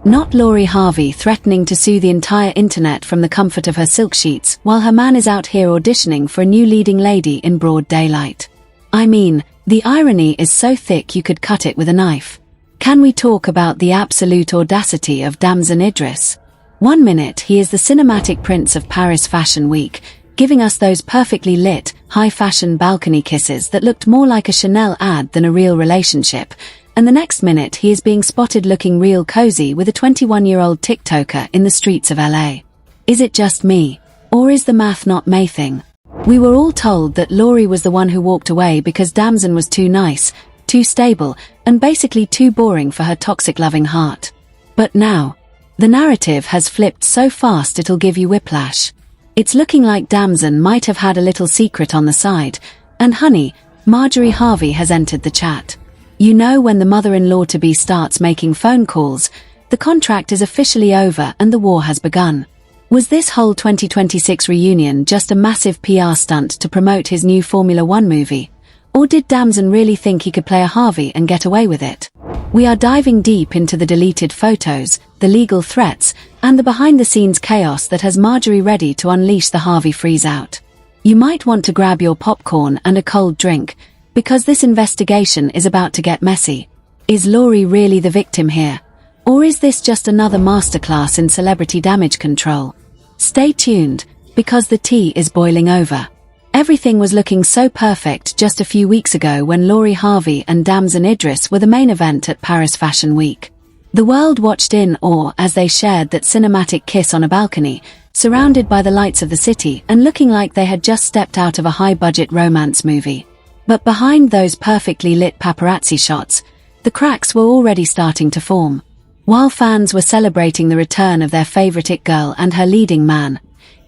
Not LoriHarvey threatening to sue the entire internet from the comfort of her silk sheets while her man is out here auditioning for a new leading lady in broad daylight. I mean, the irony is so thick you could cut it with a knife. Can we talk about the absolute audacity of Damson Idris? One minute he is the cinematic prince of Paris Fashion Week, giving us those perfectly lit, high-fashion balcony kisses that looked more like a Chanel ad than a real relationship, and the next minute he is being spotted looking real cozy with a 21-year-old TikToker in the streets of LA. Is it just me? Or is the math not mathing? We were all told that Lori was the one who walked away because Damson was too nice, too stable, and basically too boring for her toxic-loving heart. But now, the narrative has flipped so fast it'll give you whiplash. It's looking like Damson might have had a little secret on the side, and honey, Marjorie Harvey has entered the chat. You know, when the mother-in-law-to-be starts making phone calls, the contract is officially over and the war has begun. Was this whole 2026 reunion just a massive PR stunt to promote his new Formula One movie? Or did Damson really think he could play a Harvey and get away with it? We are diving deep into the deleted photos, the legal threats, and the behind-the-scenes chaos that has Marjorie ready to unleash the Harvey freeze-out. You might want to grab your popcorn and a cold drink, because this investigation is about to get messy. Is Lori really the victim here? Or is this just another masterclass in celebrity damage control? Stay tuned, because the tea is boiling over. Everything was looking so perfect just a few weeks ago when LoriHarvey and Damson Idris were the main event at Paris Fashion Week. The world watched in awe as they shared that cinematic kiss on a balcony, surrounded by the lights of the city and looking like they had just stepped out of a high-budget romance movie. But behind those perfectly lit paparazzi shots, the cracks were already starting to form. While fans were celebrating the return of their favorite it girl and her leading man,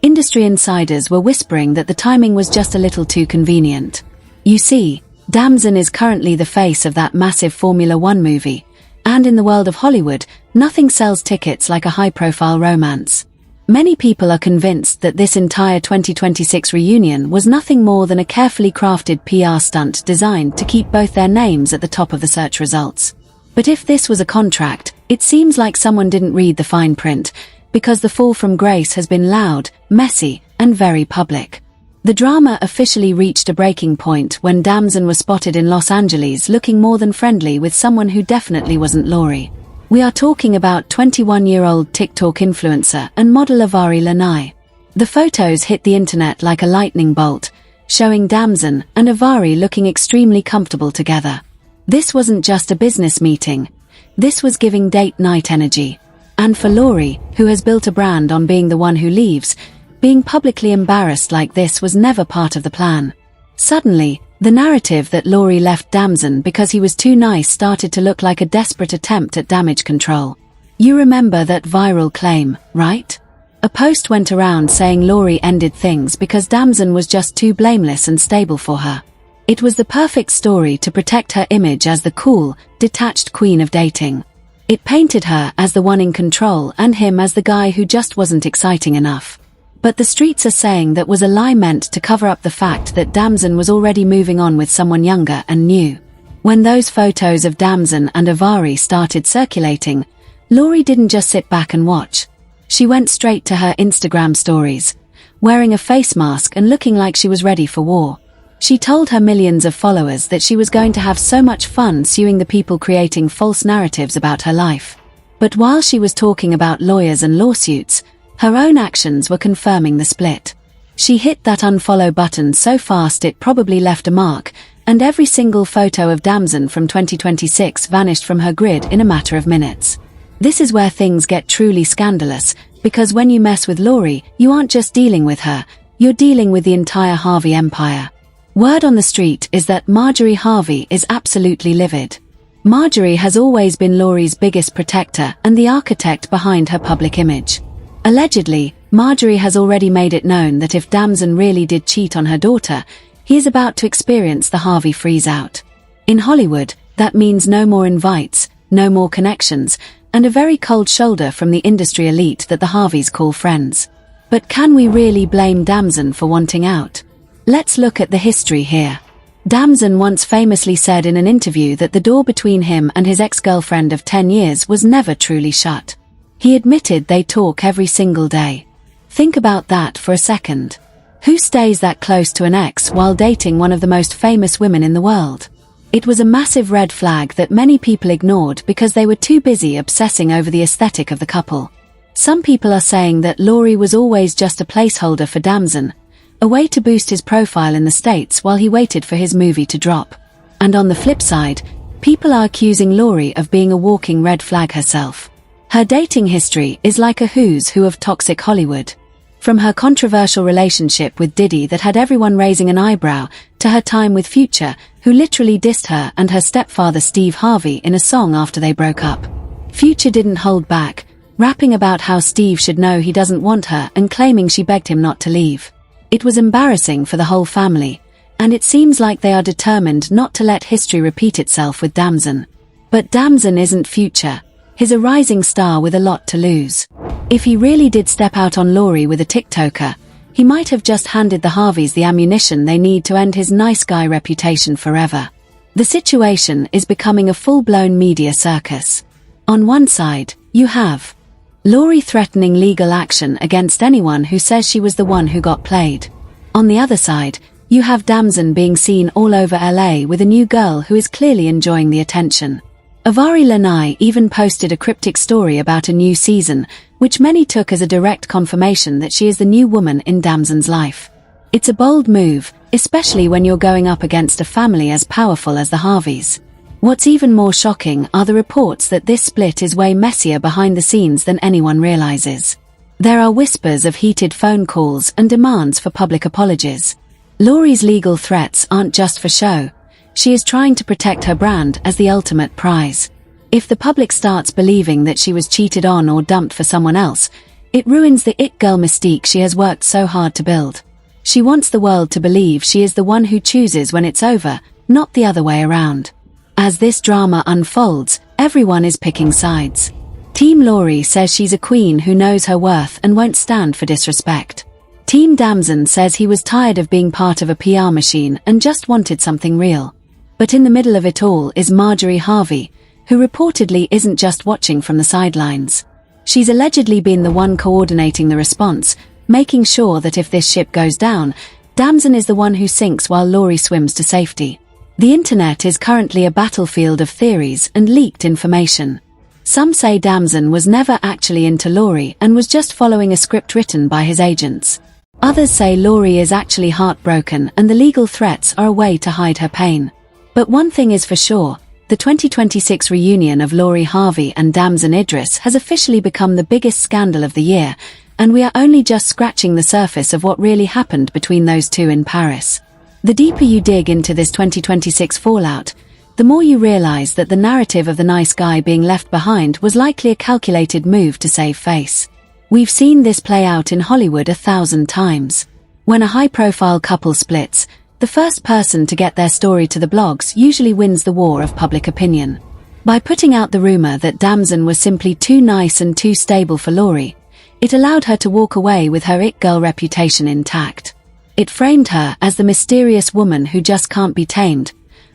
industry insiders were whispering that the timing was just a little too convenient. You see, Damson is currently the face of that massive Formula One movie, and in the world of Hollywood, nothing sells tickets like a high-profile romance. Many people are convinced that this entire 2026 reunion was nothing more than a carefully crafted PR stunt designed to keep both their names at the top of the search results. But if this was a contract, it seems like someone didn't read the fine print, because the fall from grace has been loud, messy, and very public. The drama officially reached a breaking point when Damson was spotted in Los Angeles looking more than friendly with someone who definitely wasn't Lori. We are talking about 21-year-old TikTok influencer and model Avari Lanai. The photos hit the internet like a lightning bolt, showing Damson and Avari looking extremely comfortable together. This wasn't just a business meeting. This was giving date night energy. And for Lori, who has built a brand on being the one who leaves, being publicly embarrassed like this was never part of the plan. Suddenly, the narrative that Lori left Damson because he was too nice started to look like a desperate attempt at damage control. You remember that viral claim, right? A post went around saying Lori ended things because Damson was just too blameless and stable for her. It was the perfect story to protect her image as the cool, detached queen of dating. It painted her as the one in control and him as the guy who just wasn't exciting enough. But the streets are saying that was a lie meant to cover up the fact that Damson was already moving on with someone younger and new. When those photos of Damson and Avari started circulating, Lori didn't just sit back and watch. She went straight to her Instagram stories, wearing a face mask and looking like she was ready for war. She told her millions of followers that she was going to have so much fun suing the people creating false narratives about her life. But while she was talking about lawyers and lawsuits, her own actions were confirming the split. She hit that unfollow button so fast it probably left a mark, and every single photo of Damson from 2026 vanished from her grid in a matter of minutes. This is where things get truly scandalous, because when you mess with Lori, you aren't just dealing with her, you're dealing with the entire Harvey empire. Word on the street is that Marjorie Harvey is absolutely livid. Marjorie has always been Lori's biggest protector and the architect behind her public image. Allegedly, Marjorie has already made it known that if Damson really did cheat on her daughter, he is about to experience the Harvey freeze-out. In Hollywood, that means no more invites, no more connections, and a very cold shoulder from the industry elite that the Harveys call friends. But can we really blame Damson for wanting out? Let's look at the history here. Damson once famously said in an interview that the door between him and his ex-girlfriend of 10 years was never truly shut. He admitted they talk every single day. Think about that for a second. Who stays that close to an ex while dating one of the most famous women in the world? It was a massive red flag that many people ignored because they were too busy obsessing over the aesthetic of the couple. Some people are saying that Lori was always just a placeholder for Damson, a way to boost his profile in the States while he waited for his movie to drop. And on the flip side, people are accusing Lori of being a walking red flag herself. Her dating history is like a who's who of toxic Hollywood. From her controversial relationship with Diddy that had everyone raising an eyebrow, to her time with Future, who literally dissed her and her stepfather Steve Harvey in a song after they broke up. Future didn't hold back, rapping about how Steve should know he doesn't want her and claiming she begged him not to leave. It was embarrassing for the whole family, and it seems like they are determined not to let history repeat itself with Damson. But Damson isn't Future. He's a rising star with a lot to lose. If he really did step out on Lori with a TikToker, he might have just handed the Harveys the ammunition they need to end his nice guy reputation forever. The situation is becoming a full-blown media circus. On one side, you have Lori threatening legal action against anyone who says she was the one who got played. On the other side, you have Damson being seen all over LA with a new girl who is clearly enjoying the attention. Avari Lanai even posted a cryptic story about a new season, which many took as a direct confirmation that she is the new woman in Damson's life. It's a bold move, especially when you're going up against a family as powerful as the Harveys. What's even more shocking are the reports that this split is way messier behind the scenes than anyone realizes. There are whispers of heated phone calls and demands for public apologies. Lori's legal threats aren't just for show. She is trying to protect her brand as the ultimate prize. If the public starts believing that she was cheated on or dumped for someone else, it ruins the it girl mystique she has worked so hard to build. She wants the world to believe she is the one who chooses when it's over, not the other way around. As this drama unfolds, everyone is picking sides. Team Lori says she's a queen who knows her worth and won't stand for disrespect. Team Damson says he was tired of being part of a PR machine and just wanted something real. But in the middle of it all is Marjorie Harvey, who reportedly isn't just watching from the sidelines. She's allegedly been the one coordinating the response, making sure that if this ship goes down, Damson is the one who sinks while Lori swims to safety. The internet is currently a battlefield of theories and leaked information. Some say Damson was never actually into Lori and was just following a script written by his agents. Others say Lori is actually heartbroken and the legal threats are a way to hide her pain. But one thing is for sure, the 2026 reunion of LoriHarvey and Damson Idris has officially become the biggest scandal of the year, and we are only just scratching the surface of what really happened between those two in Paris. The deeper you dig into this 2026 fallout, the more you realize that the narrative of the nice guy being left behind was likely a calculated move to save face. We've seen this play out in Hollywood 1,000 times. When a high-profile couple splits, the first person to get their story to the blogs usually wins the war of public opinion. By putting out the rumor that Damson was simply too nice and too stable for Lori, it allowed her to walk away with her it girl reputation intact. It framed her as the mysterious woman who just can't be tamed,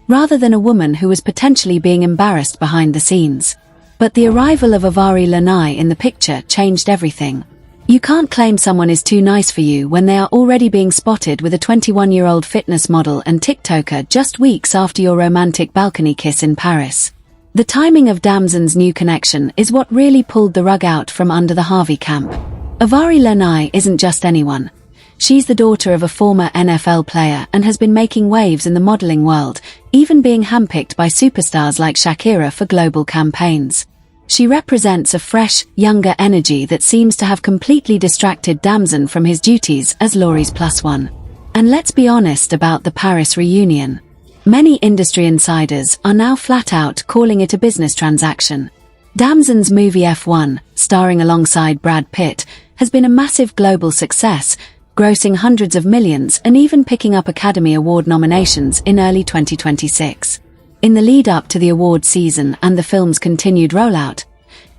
rather than a woman who was potentially being embarrassed behind the scenes. But the arrival of Avari Lanai in the picture changed everything. You can't claim someone is too nice for you when they are already being spotted with a 21-year-old fitness model and TikToker just weeks after your romantic balcony kiss in Paris. The timing of Damson's new connection is what really pulled the rug out from under the Harvey camp. Avari Lanai isn't just anyone. She's the daughter of a former NFL player and has been making waves in the modeling world, even being handpicked by superstars like Shakira for global campaigns. She represents a fresh, younger energy that seems to have completely distracted Damson from his duties as Lori's plus one. And let's be honest about the Paris reunion. Many industry insiders are now flat out calling it a business transaction. Damson's movie F1, starring alongside Brad Pitt, has been a massive global success, grossing hundreds of millions and even picking up Academy Award nominations in early 2026. In the lead-up to the award season and the film's continued rollout,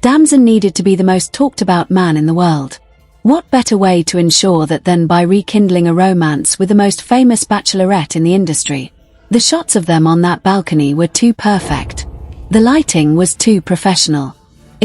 Damson needed to be the most talked-about man in the world. What better way to ensure that than by rekindling a romance with the most famous bachelorette in the industry? The shots of them on that balcony were too perfect. The lighting was too professional.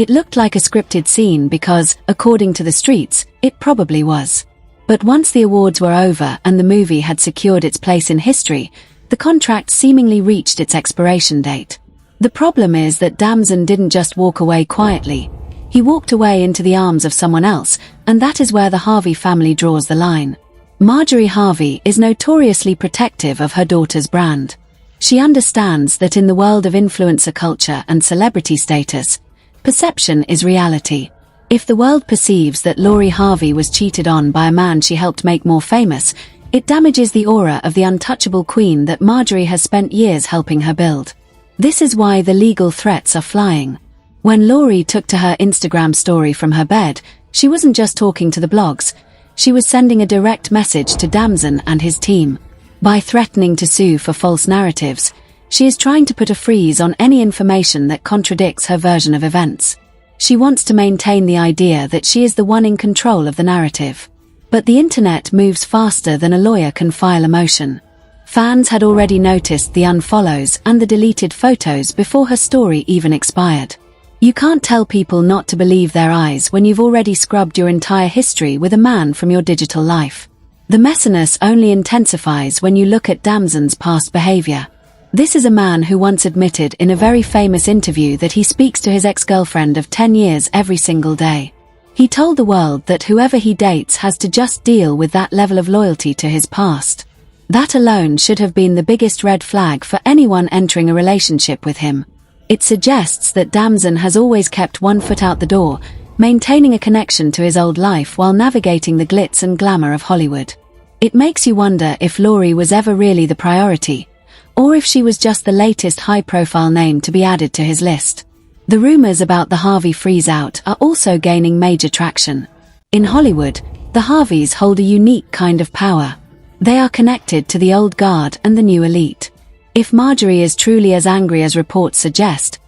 It looked like a scripted scene because, according to the streets, it probably was. But once the awards were over and the movie had secured its place in history, the contract seemingly reached its expiration date. The problem is that Damson didn't just walk away quietly. He walked away into the arms of someone else, and that is where the Harvey family draws the line. Marjorie Harvey is notoriously protective of her daughter's brand. She understands that in the world of influencer culture and celebrity status, perception is reality. If the world perceives that LoriHarvey was cheated on by a man she helped make more famous, it damages the aura of the untouchable queen that Marjorie has spent years helping her build. This is why the legal threats are flying. When Lori took to her Instagram story from her bed, she wasn't just talking to the blogs, she was sending a direct message to Damson and his team. By threatening to sue for false narratives, she is trying to put a freeze on any information that contradicts her version of events. She wants to maintain the idea that she is the one in control of the narrative. But the internet moves faster than a lawyer can file a motion. Fans had already noticed the unfollows and the deleted photos before her story even expired. You can't tell people not to believe their eyes when you've already scrubbed your entire history with a man from your digital life. The messiness only intensifies when you look at Damson's past behavior. This is a man who once admitted in a very famous interview that he speaks to his ex-girlfriend of 10 years every single day. He told the world that whoever he dates has to just deal with that level of loyalty to his past. That alone should have been the biggest red flag for anyone entering a relationship with him. It suggests that Damson has always kept one foot out the door, maintaining a connection to his old life while navigating the glitz and glamour of Hollywood. It makes you wonder if Lori was ever really the priority, or if she was just the latest high-profile name to be added to his list. The rumors about the Harvey freeze-out are also gaining major traction. In Hollywood, the Harveys hold a unique kind of power. They are connected to the old guard and the new elite. If Marjorie is truly as angry as reports suggest,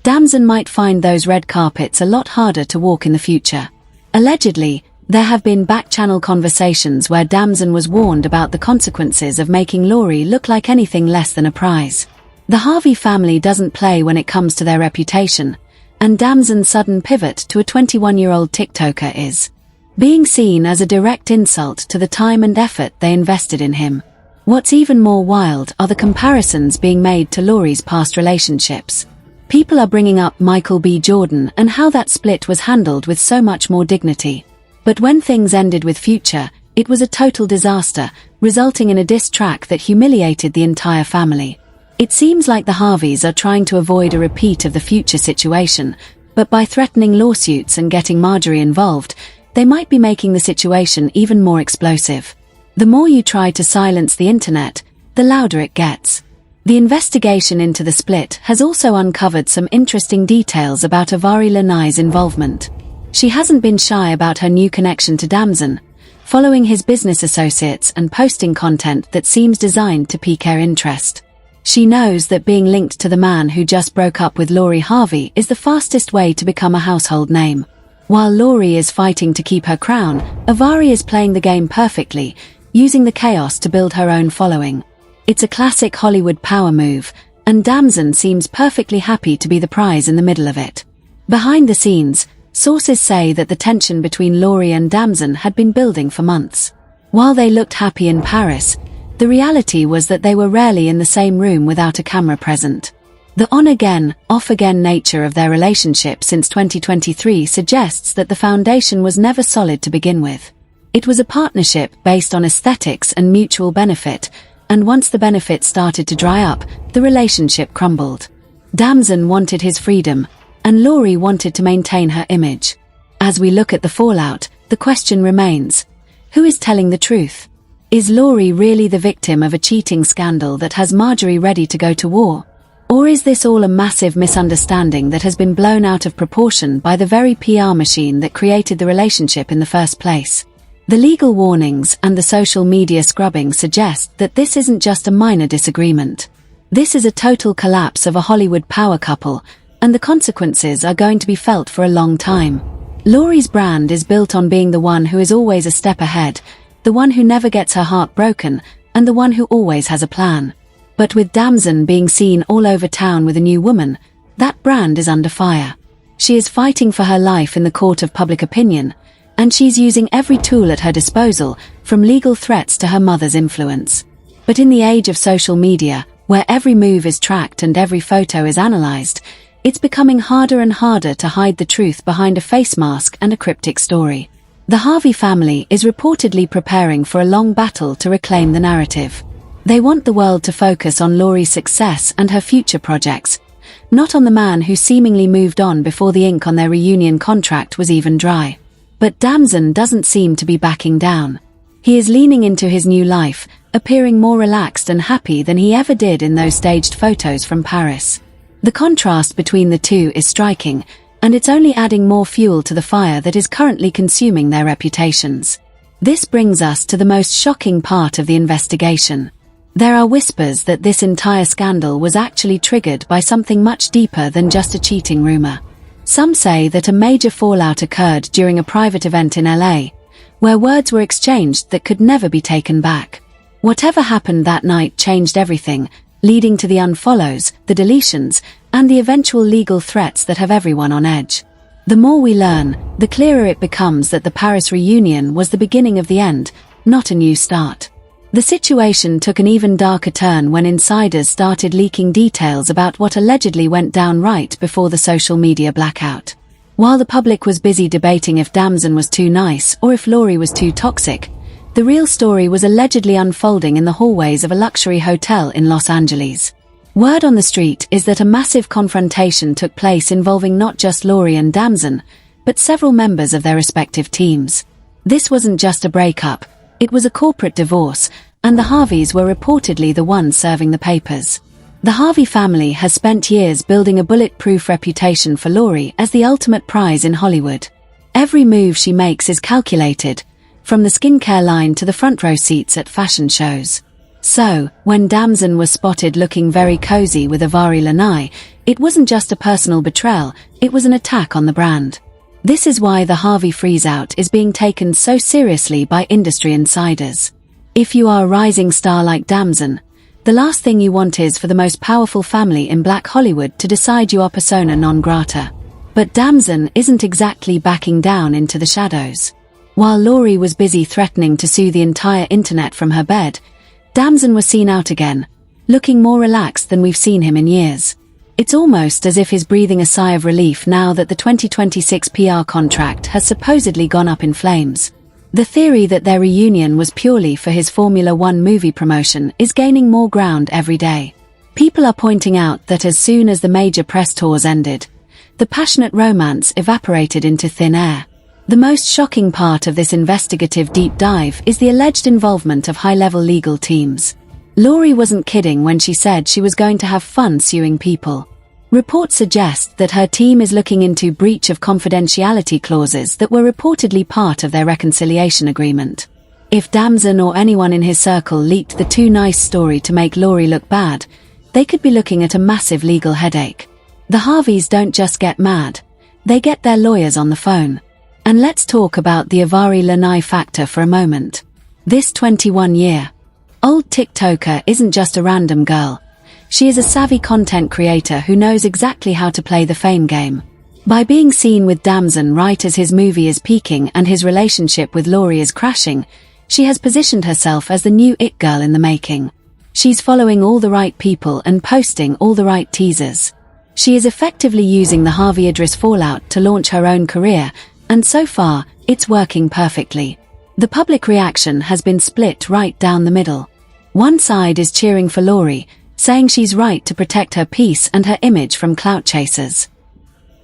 Damson might find those red carpets a lot harder to walk in the future. Allegedly, there have been back-channel conversations where Damson was warned about the consequences of making Lori look like anything less than a prize. The Harvey family doesn't play when it comes to their reputation, and Damson's sudden pivot to a 21-year-old TikToker is being seen as a direct insult to the time and effort they invested in him. What's even more wild are the comparisons being made to Lori's past relationships. People are bringing up Michael B. Jordan and how that split was handled with so much more dignity. But when things ended with Future, it was a total disaster, resulting in a diss track that humiliated the entire family. It seems like the Harveys are trying to avoid a repeat of the Future situation, but by threatening lawsuits and getting Marjorie involved, they might be making the situation even more explosive. The more you try to silence the internet, the louder it gets. The investigation into the split has also uncovered some interesting details about Avari Lanai's involvement. She hasn't been shy about her new connection to Damson, following his business associates and posting content that seems designed to pique her interest. She knows that being linked to the man who just broke up with LoriHarvey is the fastest way to become a household name. While Lori is fighting to keep her crown, Avari is playing the game perfectly, using the chaos to build her own following. It's a classic Hollywood power move, and Damson seems perfectly happy to be the prize in the middle of it. Behind the scenes, sources say that the tension between Lori and Damson had been building for months. While they looked happy in Paris, the reality was that they were rarely in the same room without a camera present. The on-again, off-again nature of their relationship since 2023 suggests that the foundation was never solid to begin with. It was a partnership based on aesthetics and mutual benefit, and once the benefits started to dry up, the relationship crumbled. Damson wanted his freedom, and Lori wanted to maintain her image. As we look at the fallout, the question remains: who is telling the truth? Is Lori really the victim of a cheating scandal that has Marjorie ready to go to war? Or is this all a massive misunderstanding that has been blown out of proportion by the very PR machine that created the relationship in the first place? The legal warnings and the social media scrubbing suggest that this isn't just a minor disagreement. This is a total collapse of a Hollywood power couple, and the consequences are going to be felt for a long time. Lori's brand is built on being the one who is always a step ahead, the one who never gets her heart broken, and the one who always has a plan. But with Damson being seen all over town with a new woman, that brand is under fire. She is fighting for her life in the court of public opinion, and she's using every tool at her disposal, from legal threats to her mother's influence. But in the age of social media, where every move is tracked and every photo is analyzed, it's becoming harder and harder to hide the truth behind a face mask and a cryptic story. The Harvey family is reportedly preparing for a long battle to reclaim the narrative. They want the world to focus on Lori's success and her future projects, not on the man who seemingly moved on before the ink on their reunion contract was even dry. But Damson doesn't seem to be backing down. He is leaning into his new life, appearing more relaxed and happy than he ever did in those staged photos from Paris. The contrast between the two is striking, and it's only adding more fuel to the fire that is currently consuming their reputations. This brings us to the most shocking part of the investigation. There are whispers that this entire scandal was actually triggered by something much deeper than just a cheating rumor. Some say that a major fallout occurred during a private event in LA, where words were exchanged that could never be taken back. Whatever happened that night changed everything, leading to the unfollows, the deletions, and the eventual legal threats that have everyone on edge. The more we learn, the clearer it becomes that the Paris reunion was the beginning of the end, not a new start. The situation took an even darker turn when insiders started leaking details about what allegedly went down right before the social media blackout. While the public was busy debating if Damson was too nice or if Lori was too toxic, the real story was allegedly unfolding in the hallways of a luxury hotel in Los Angeles. Word on the street is that a massive confrontation took place involving not just Lori and Damson, but several members of their respective teams. This wasn't just a breakup, it was a corporate divorce, and the Harveys were reportedly the ones serving the papers. The Harvey family has spent years building a bulletproof reputation for Lori as the ultimate prize in Hollywood. Every move she makes is calculated, from the skincare line to the front row seats at fashion shows. So, when Damson was spotted looking very cozy with Avari Lanai, it wasn't just a personal betrayal, it was an attack on the brand. This is why the Harvey freeze-out is being taken so seriously by industry insiders. If you are a rising star like Damson, the last thing you want is for the most powerful family in Black Hollywood to decide you are persona non grata. But Damson isn't exactly backing down into the shadows. While Lori was busy threatening to sue the entire internet from her bed, Damson was seen out again, looking more relaxed than we've seen him in years. It's almost as if he's breathing a sigh of relief now that the 2026 PR contract has supposedly gone up in flames. The theory that their reunion was purely for his Formula One movie promotion is gaining more ground every day. People are pointing out that as soon as the major press tours ended, the passionate romance evaporated into thin air. The most shocking part of this investigative deep dive is the alleged involvement of high-level legal teams. Lori wasn't kidding when she said she was going to have fun suing people. Reports suggest that her team is looking into breach of confidentiality clauses that were reportedly part of their reconciliation agreement. If Damson or anyone in his circle leaked the too nice story to make Lori look bad, they could be looking at a massive legal headache. The Harveys don't just get mad, they get their lawyers on the phone. And let's talk about the Avari Lanai factor for a moment. This 21-year-old TikToker isn't just a random girl. She is a savvy content creator who knows exactly how to play the fame game. By being seen with Damson right as his movie is peaking and his relationship with Lori is crashing, she has positioned herself as the new it girl in the making. She's following all the right people and posting all the right teasers. She is effectively using the Harvey Idris fallout to launch her own career, and so far, it's working perfectly. The public reaction has been split right down the middle. One side is cheering for Lori, saying she's right to protect her peace and her image from clout chasers.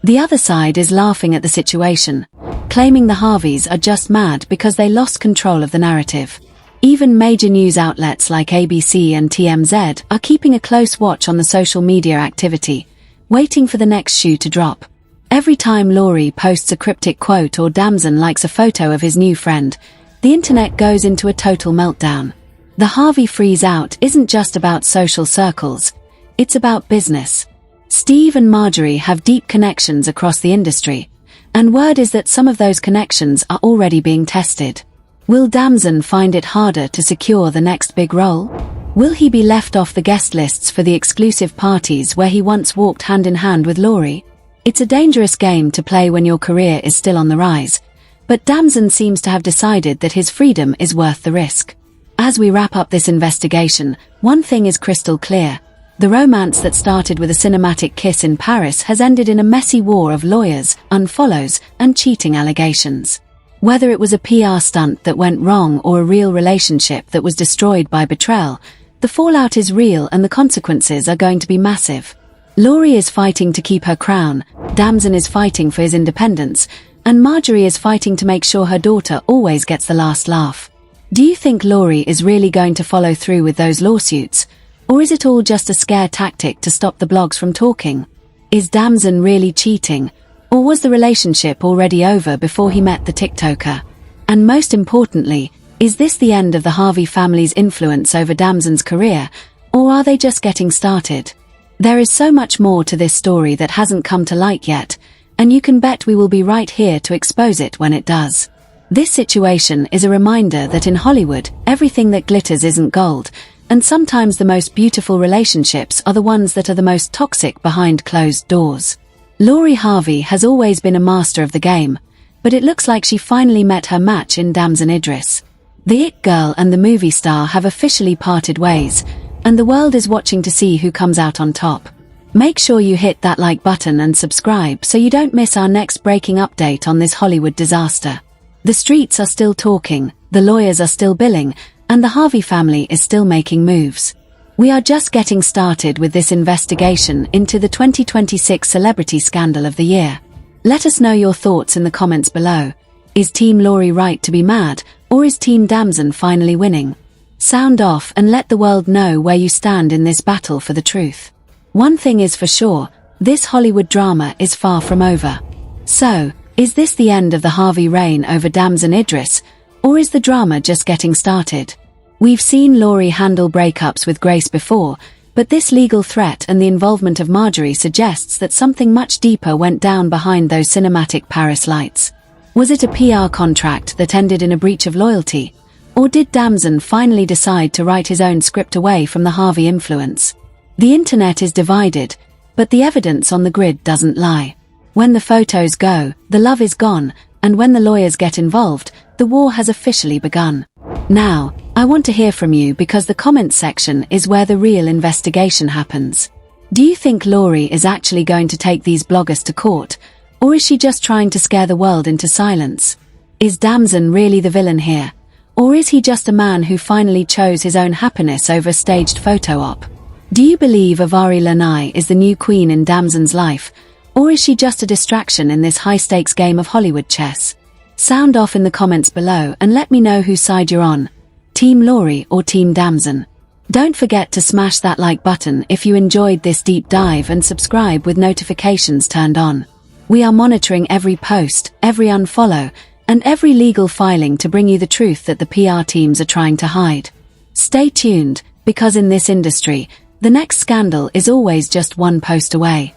The other side is laughing at the situation, claiming the Harveys are just mad because they lost control of the narrative. Even major news outlets like ABC and TMZ are keeping a close watch on the social media activity, waiting for the next shoe to drop. Every time Lori posts a cryptic quote or Damson likes a photo of his new friend, the internet goes into a total meltdown. The Harvey freeze-out isn't just about social circles, it's about business. Steve and Marjorie have deep connections across the industry, and word is that some of those connections are already being tested. Will Damson find it harder to secure the next big role? Will he be left off the guest lists for the exclusive parties where he once walked hand in hand with Lori? It's a dangerous game to play when your career is still on the rise, but Damson seems to have decided that his freedom is worth the risk. As we wrap up this investigation, one thing is crystal clear. The romance that started with a cinematic kiss in Paris has ended in a messy war of lawyers, unfollows, and cheating allegations. Whether it was a PR stunt that went wrong or a real relationship that was destroyed by betrayal, the fallout is real and the consequences are going to be massive. Lori is fighting to keep her crown, Damson is fighting for his independence, and Marjorie is fighting to make sure her daughter always gets the last laugh. Do you think Lori is really going to follow through with those lawsuits? Or is it all just a scare tactic to stop the blogs from talking? Is Damson really cheating? Or was the relationship already over before he met the TikToker? And most importantly, is this the end of the Harvey family's influence over Damson's career? Or are they just getting started? There is so much more to this story that hasn't come to light yet, and you can bet we will be right here to expose it when it does. This situation is a reminder that in Hollywood, everything that glitters isn't gold, and sometimes the most beautiful relationships are the ones that are the most toxic behind closed doors. LoriHarvey has always been a master of the game, but it looks like she finally met her match in Damson Idris. The It Girl and the movie star have officially parted ways, and the world is watching to see who comes out on top. Make sure you hit that like button and subscribe so you don't miss our next breaking update on this Hollywood disaster. The streets are still talking, the lawyers are still billing, and the Harvey family is still making moves. We are just getting started with this investigation into the 2026 celebrity scandal of the year. Let us know your thoughts in the comments below. Is Team Lori right to be mad, or is Team Damson finally winning? Sound off and let the world know where you stand in this battle for the truth. One thing is for sure, this Hollywood drama is far from over. So, is this the end of the Harvey reign over Damson Idris, or is the drama just getting started? We've seen Lori handle breakups with grace before, but this legal threat and the involvement of Marjorie suggests that something much deeper went down behind those cinematic Paris lights. Was it a PR contract that ended in a breach of loyalty? Or did Damson finally decide to write his own script away from the Harvey influence? The internet is divided, but the evidence on the grid doesn't lie. When the photos go, the love is gone, and when the lawyers get involved, the war has officially begun. Now, I want to hear from you because the comments section is where the real investigation happens. Do you think Lori is actually going to take these bloggers to court, or is she just trying to scare the world into silence? Is Damson really the villain here? Or is he just a man who finally chose his own happiness over a staged photo op? Do you believe Avari Lanai is the new queen in Damson's life, or is she just a distraction in this high-stakes game of Hollywood chess? Sound off in the comments below and let me know whose side you're on, Team Lori or Team Damson. Don't forget to smash that like button if you enjoyed this deep dive and subscribe with notifications turned on. We are monitoring every post, every unfollow, and every legal filing to bring you the truth that the PR teams are trying to hide. Stay tuned, because in this industry, the next scandal is always just one post away.